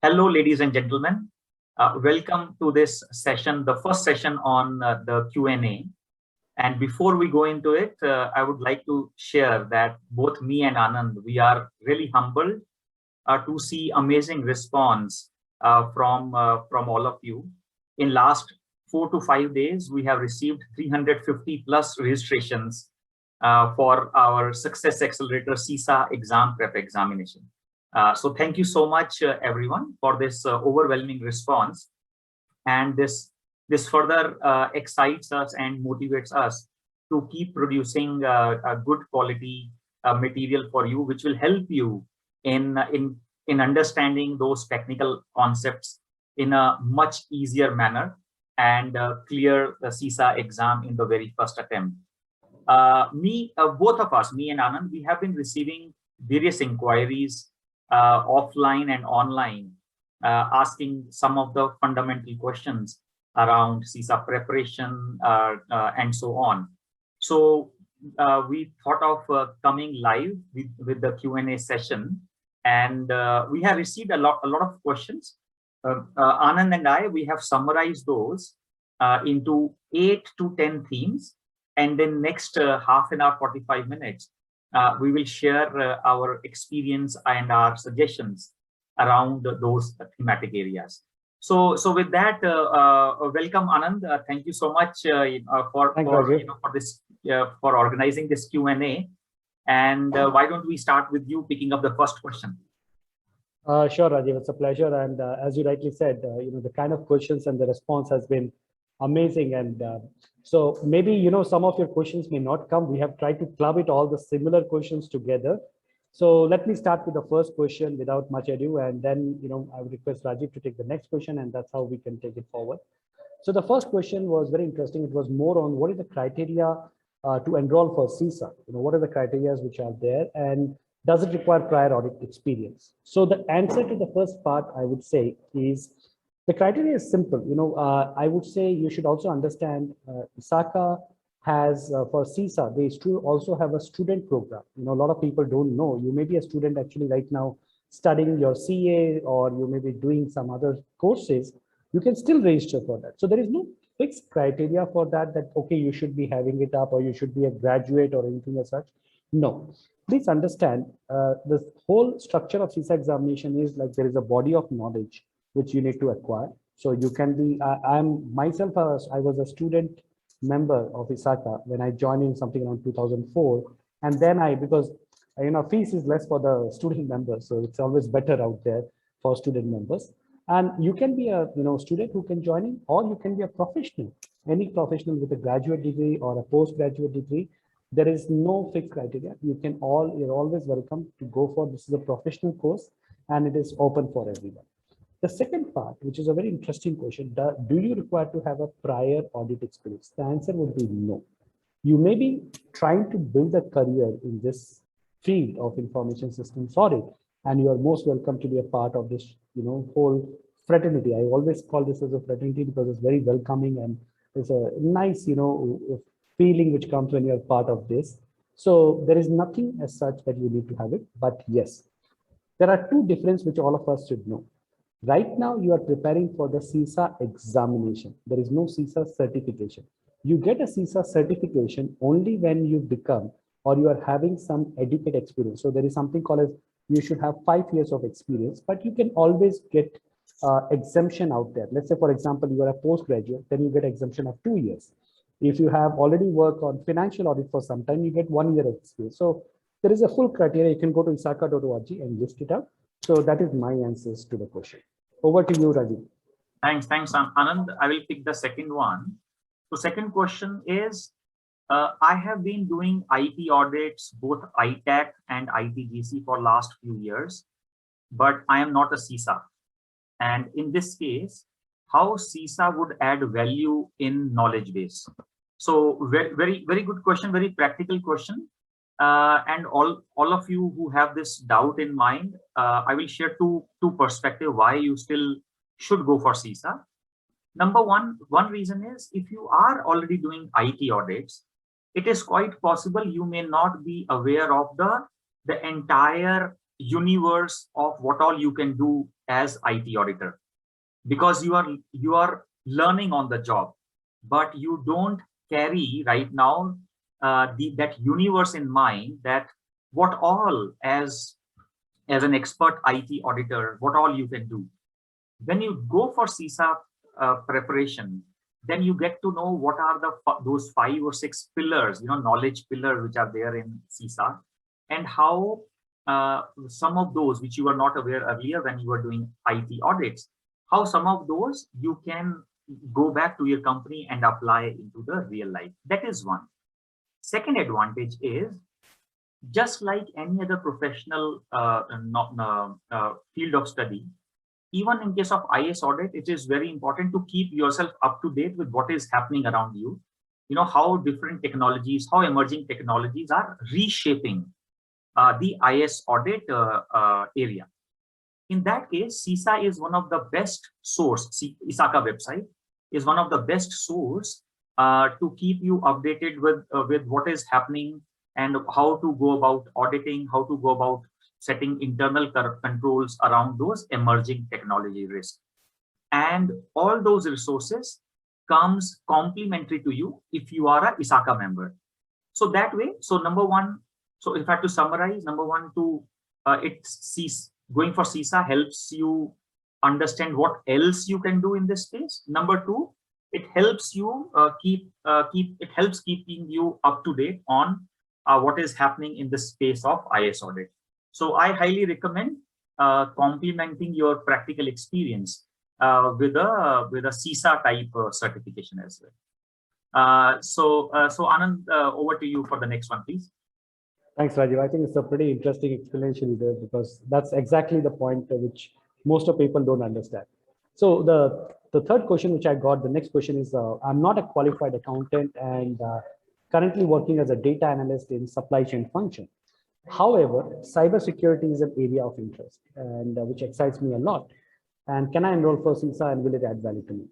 Hello, ladies and gentlemen. Welcome to this session, the first session on the Q&A. And before we go into it, I would like to share that both me and Anand, we are really humbled to see amazing response from all of you. In last 4 to 5 days, we have received 350 plus registrations for our Success Accelerator CISA exam prep examination. So thank you so much, everyone, for this overwhelming response. And this further excites us and motivates us to keep producing a good quality material for you, which will help you in understanding those technical concepts in a much easier manner and clear the CISA exam in the very first attempt. Both of us, me and Anand, we have been receiving various inquiries offline and online, asking some of the fundamental questions around CISA preparation and so on. So we thought of coming live with the Q&A session, and we have received a lot of questions. Anand and I, we have summarized those into 8 to 10 themes, and then next half an hour, 45 minutes, we will share our experience and our suggestions around those thematic areas. So with that, welcome Anand. Thank you so much for organizing this Q&A. And why don't we start with you picking up the first question? Sure, Rajiv, it's a pleasure. And as you rightly said, the kind of questions and the response has been amazing. And so maybe, some of your questions may not come. We have tried to club it all the similar questions together. So let me start with the first question without much ado. And then, I would request Rajiv to take the next question, and that's how we can take it forward. So the first question was very interesting. It was more on what is the criteria to enroll for CISA? What are the criteria which are there? And does it require prior audit experience? So the answer to the first part, I would say, is the criteria is simple. I would say you should also understand ISACA has for CISA, they also have a student program. A lot of people don't know. You may be a student actually right now studying your CA, or you may be doing some other courses. You can still register for that. So there is no fixed criteria for that, okay, you should be having it up or you should be a graduate or anything as such. No. Please understand the whole structure of CISA examination is like there is a body of knowledge which you need to acquire. So you can be, I was a student member of ISACA when I joined in something around 2004. And then because fees is less for the student members. So it's always better out there for student members. And you can be a student who can join in, or you can be a professional, any professional with a graduate degree or a postgraduate degree. There is no fixed criteria. You're always welcome to go for this. Is a professional course and it is open for everyone. The second part, which is a very interesting question, do you require to have a prior audit experience? The answer would be no. You may be trying to build a career in this field of information systems audit, and you are most welcome to be a part of this, whole fraternity. I always call this as a fraternity because it's very welcoming and it's a nice, feeling which comes when you're part of this. So there is nothing as such that you need to have it, but yes, there are two differences which all of us should know. Right now, you are preparing for the CISA examination. There is no CISA certification. You get a CISA certification only when you become or you are having some adequate experience. So there is something called as you should have 5 years of experience, but you can always get exemption out there. Let's say, for example, you are a postgraduate, then you get exemption of 2 years. If you have already worked on financial audit for some time, you get 1 year of experience. So there is a full criteria. You can go to isaca.org and list it out. So that is my answers to the question. Over to you, Rajiv. Thanks, Anand. I will pick the second one. So second question is, I have been doing IT audits, both ITAC and ITGC for last few years, but I am not a CISA. And in this case, how CISA would add value in knowledge base? So very good question, very practical question. And all of you who have this doubt in mind, I will share two perspectives why you still should go for CISA. Number one reason is, if you are already doing IT audits, it is quite possible you may not be aware of the entire universe of what all you can do as IT auditor, because you are learning on the job, but you don't carry right now that universe in mind, that what all as an expert IT auditor, what all you can do. When you go for CISA preparation, then you get to know what are those 5 or 6 pillars, knowledge pillars which are there in CISA, and how some of those which you were not aware earlier when you were doing IT audits, how some of those you can go back to your company and apply into the real life. That is one. Second advantage is, just like any other professional field of study, even in case of IS audit, it is very important to keep yourself up to date with what is happening around you. How different technologies, how emerging technologies are reshaping the IS audit area. In that case, CISA is one of the best source. ISACA website is one of the best source to keep you updated with what is happening and how to go about auditing, how to go about setting internal controls around those emerging technology risks. And all those resources comes complementary to you if you are a ISACA member. So that way, so number one, so if I have to summarize, number one, going for CISA helps you understand what else you can do in this space. Number two, it helps you keeping you up to date on what is happening in the space of IS audit. So I highly recommend complementing your practical experience with a CISA type certification as well. So Anand, over to you for the next one, please. Thanks, Rajiv. I think it's a pretty interesting explanation there, because that's exactly the point which most of people don't understand. So the third question which I got, the next question is, I'm not a qualified accountant and currently working as a data analyst in supply chain function. However, cybersecurity is an area of interest and which excites me a lot. And can I enroll for CISA and will it add value to me?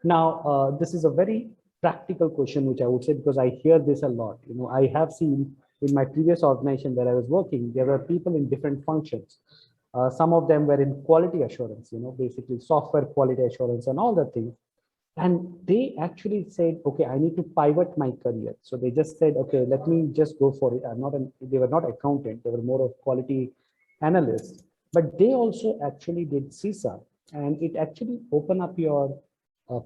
Now, this is a very practical question, which I would say, because I hear this a lot. I have seen in my previous organization where I was working, there were people in different functions. Some of them were in quality assurance, basically software quality assurance and all the things. And they actually said, okay, I need to pivot my career. So they just said, okay, let me just go for it. They were not accountant, they were more of quality analysts, but they also actually did CISA, and it actually opened up your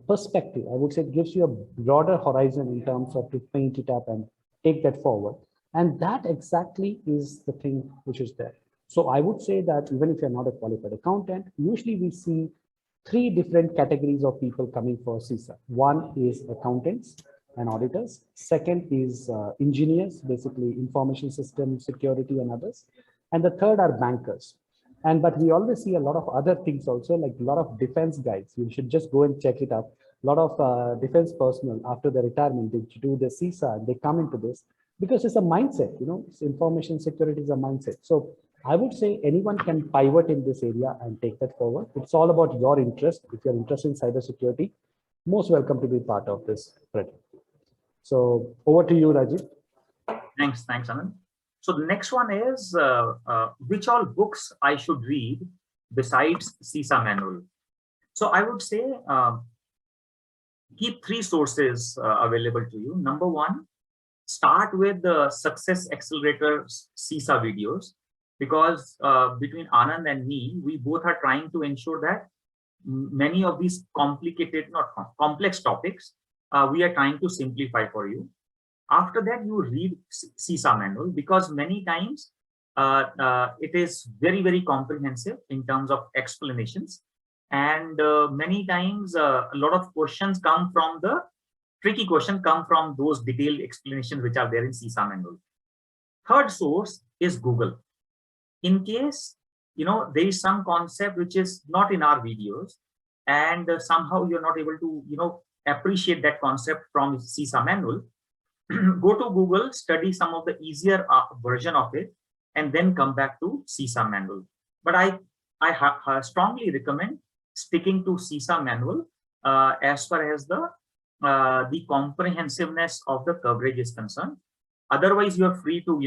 perspective. I would say it gives you a broader horizon in terms of to paint it up and take that forward. And that exactly is the thing which is there. So I would say that even if you're not a qualified accountant, usually we see 3 different categories of people coming for CISA. One is accountants and auditors. Second is engineers, basically information system security and others. And the third are bankers. But we always see a lot of other things also, like a lot of defense guys. You should just go and check it up. A lot of defense personnel after their retirement, they do the CISA and they come into this because it's a mindset, information security is a mindset. So I would say anyone can pivot in this area and take that forward. It's all about your interest. If you're interested in cybersecurity, most welcome to be part of this project. So over to you, Rajiv. Thanks, Anand. So the next one is which all books I should read besides CISA manual. So I would say keep 3 sources available to you. Number one, start with the Success Accelerator CISA videos, because between Anand and me, we both are trying to ensure that many of these complex topics, we are trying to simplify for you. After that, you read CISA manual, because many times it is very, very comprehensive in terms of explanations. And many times a lot of questions come from tricky questions come from those detailed explanations which are there in CISA manual. Third source is Google. In case, there is some concept which is not in our videos and somehow you're not able to, appreciate that concept from CISA manual, go to Google, study some of the easier version of it, and then come back to CISA manual. But I strongly recommend sticking to CISA manual as far as the comprehensiveness of the coverage is concerned. Otherwise, you are free to,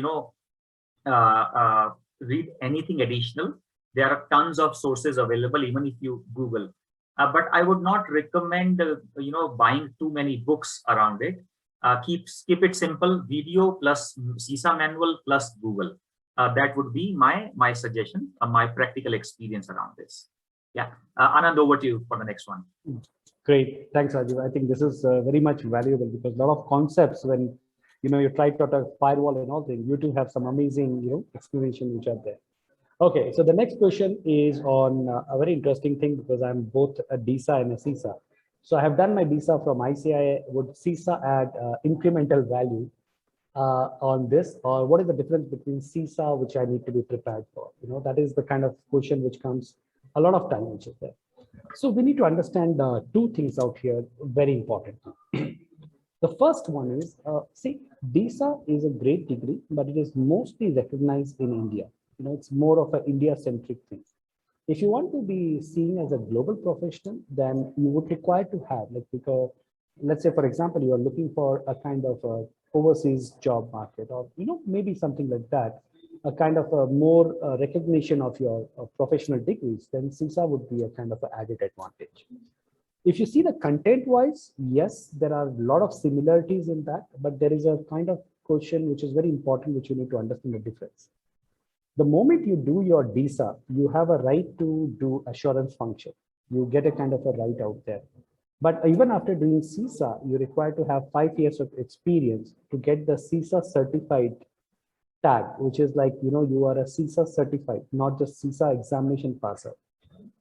read anything additional. There are tons of sources available, even if you Google. But I would not recommend, buying too many books around it. Keep it simple: video plus CISA manual plus Google. That would be my suggestion, my practical experience around this. Yeah, Anand, over to you for the next one. Great, thanks, Rajiv. I think this is very much valuable because a lot of concepts, when you try to a firewall and all things, you do have some amazing explanation which are there. Okay, so the next question is on a very interesting thing, because I'm both a DISA and a CISA. So I have done my DISA from ICAI. Would CISA add incremental value on this, or what is the difference between CISA, which I need to be prepared for? That is the kind of question which comes a lot of time, which is there. So we need to understand two things out here, very important. The first one is, see, DISA is a great degree, but it is mostly recognized in India. It's more of an India-centric thing. If you want to be seen as a global professional, then you would require to have, because let's say, for example, you are looking for a kind of a overseas job market, or maybe something like that, a kind of a more recognition of your professional degrees, then CISA would be a kind of an added advantage. If you see the content-wise, yes, there are a lot of similarities in that, but there is a kind of question which is very important, which you need to understand the difference. The moment you do your DISA, you have a right to do assurance function. You get a kind of a right out there. But even after doing CISA, you're required to have 5 years of experience to get the CISA certified tag, which is like, you are a CISA certified, not just CISA examination passer.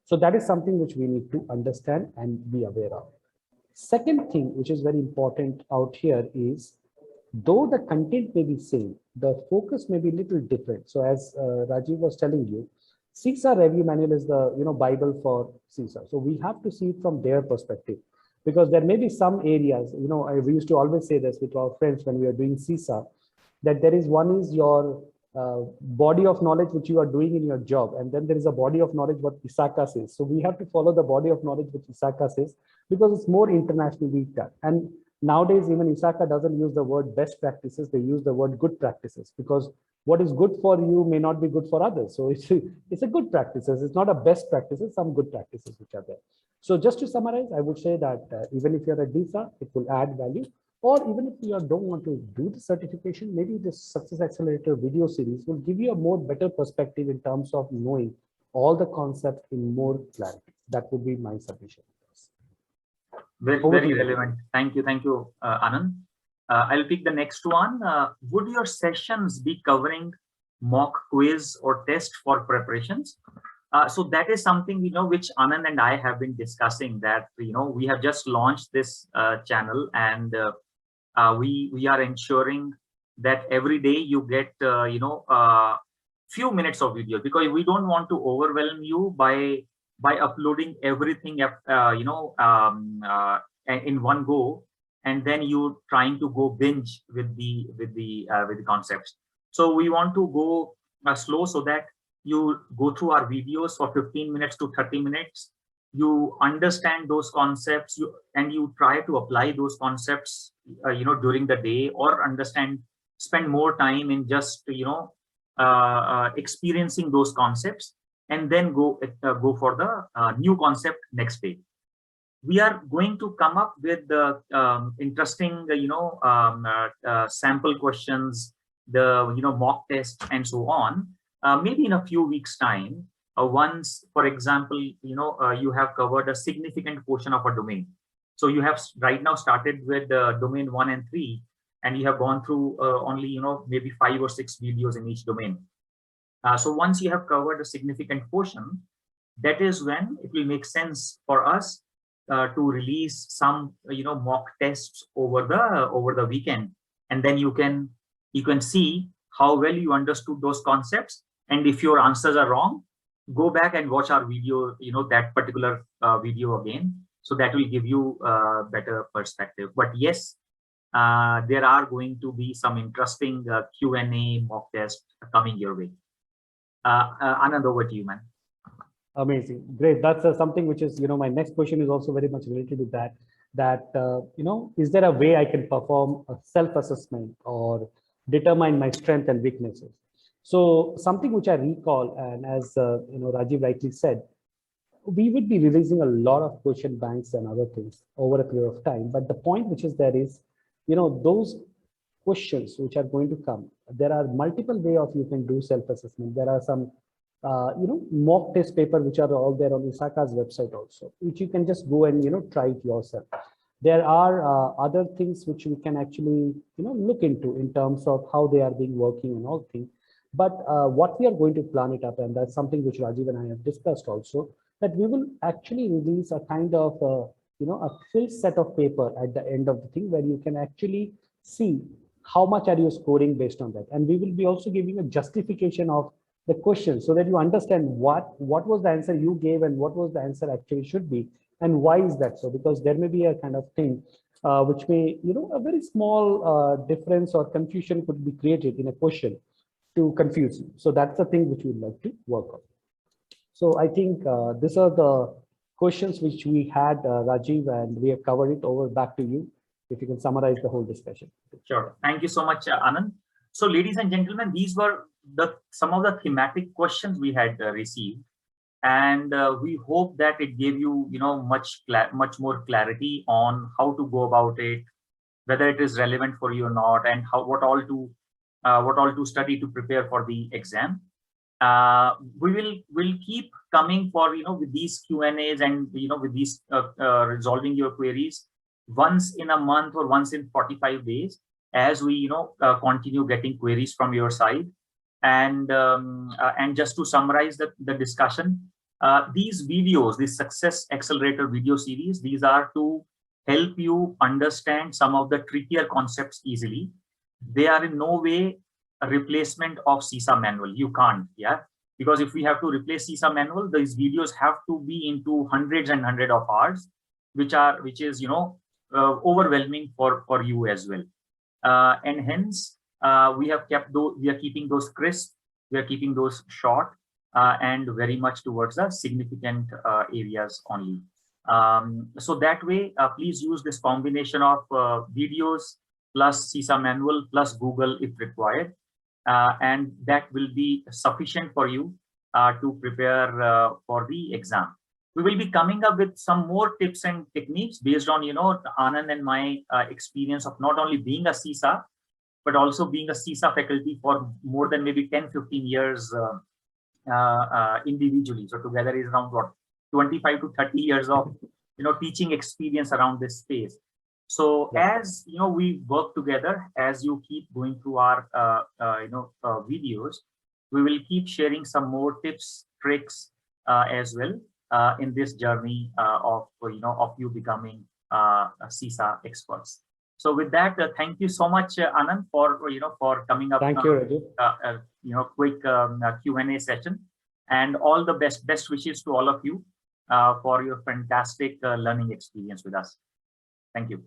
So that is something which we need to understand and be aware of. Second thing, which is very important out here is, though the content may be same, the focus may be a little different. So as Rajiv was telling you, CISA review manual is the Bible for CISA. So we have to see it from their perspective, because there may be some areas, we used to always say this with our friends when we are doing CISA, that there is one is your body of knowledge which you are doing in your job, and then there is a body of knowledge what ISACA says. So we have to follow the body of knowledge which ISACA says, because it's more internationally done. And nowadays, even ISACA doesn't use the word best practices, they use the word good practices, because what is good for you may not be good for others. So it's a good practices. It's not a best practices, some good practices which are there. So just to summarize, I would say that even if you're a DISA, it will add value. Or even if you don't want to do the certification, maybe this Success Accelerator video series will give you a more better perspective in terms of knowing all the concepts in more clarity. That would be my submission. Very relevant. Thank you, Anand. I'll pick the next one. Would your sessions be covering mock quiz or test for preparations? So that is something which Anand and I have been discussing. That we have just launched this channel, and we are ensuring that every day you get few minutes of video, because we don't want to overwhelm you by uploading everything in one go, and then you trying to go binge with the concepts. So we want to go slow, so that you go through our videos for 15 minutes to 30 minutes. You understand those concepts, and you try to apply those concepts during the day, or spend more time in just experiencing those concepts, and then go for the new concept next day. We are going to come up with the interesting sample questions, the mock test, and so on, maybe in a few weeks time. Once, for example, you have covered a significant portion of a domain. So you have right now started with domain 1 and 3, and you have gone through only maybe 5 or 6 videos in each domain. So once you have covered a significant portion, that is when it will make sense for us to release some mock tests over the weekend, and then you can see how well you understood those concepts. And if your answers are wrong, go back and watch our video, that particular video again. So that will give you a better perspective. But yes, there are going to be some interesting Q&A mock tests coming your way. Anand, over to you, man. Amazing, great. That's something which is, my next question is also very much related to that. Is there a way I can perform a self-assessment or determine my strength and weaknesses? So something which I recall, and as Rajiv rightly said, we would be releasing a lot of question banks and other things over a period of time. But the point which is there is, those questions which are going to come, there are multiple way of you can do self-assessment. There are some, mock test paper which are all there on ISACA's website also, which you can just go and, try it yourself. There are other things which we can actually, look into in terms of how they are being working and all things. But what we are going to plan it up, and that's something which Rajiv and I have discussed also, that we will actually release a kind of, a full set of paper at the end of the thing where you can actually see how much are you scoring based on that. And we will be also giving a justification of the question so that you understand what was the answer you gave and what was the answer actually should be. And why is that so? Because there may be a kind of thing which may, a very small difference or confusion could be created in a question to confuse you. So that's the thing which we'd like to work on. So I think these are the questions which we had, Rajiv, and we have covered it over. Back to you, if you can summarize the whole discussion. Sure. Thank you so much, Anand. So ladies and gentlemen, these were some of the thematic questions we had received. And we hope that it gave you, much more clarity on how to go about it, whether it is relevant for you or not, and what all to study to prepare for the exam. We'll keep coming for with these Q&As and with these resolving your queries once in a month or once in 45 days as we continue getting queries from your side. And just to summarize the discussion, these videos, this Success Accelerator video series, these are to help you understand some of the trickier concepts easily. They are in no way a replacement of CISA manual. You can't, because if we have to replace CISA manual, these videos have to be into hundreds and hundreds of hours, which is overwhelming for you as well. And hence we are keeping those crisp, we are keeping those short, and very much towards the significant areas only. So that way, please use this combination of videos plus CISA manual plus Google if required, and that will be sufficient for you to prepare for the exam. We will be coming up with some more tips and techniques based on Anand and my experience of not only being a CISA, but also being a CISA faculty for more than maybe 10-15 years individually. So together is around what, 25 to 30 years of teaching experience around this space. So as we work together, as you keep going through our videos, we will keep sharing some more tips, tricks as well in this journey of you becoming CISA experts. So with that, thank you so much, Anand, for coming up. Thank you, Rajiv. Quick Q&A session, and all the best wishes to all of you for your fantastic learning experience with us. Thank you.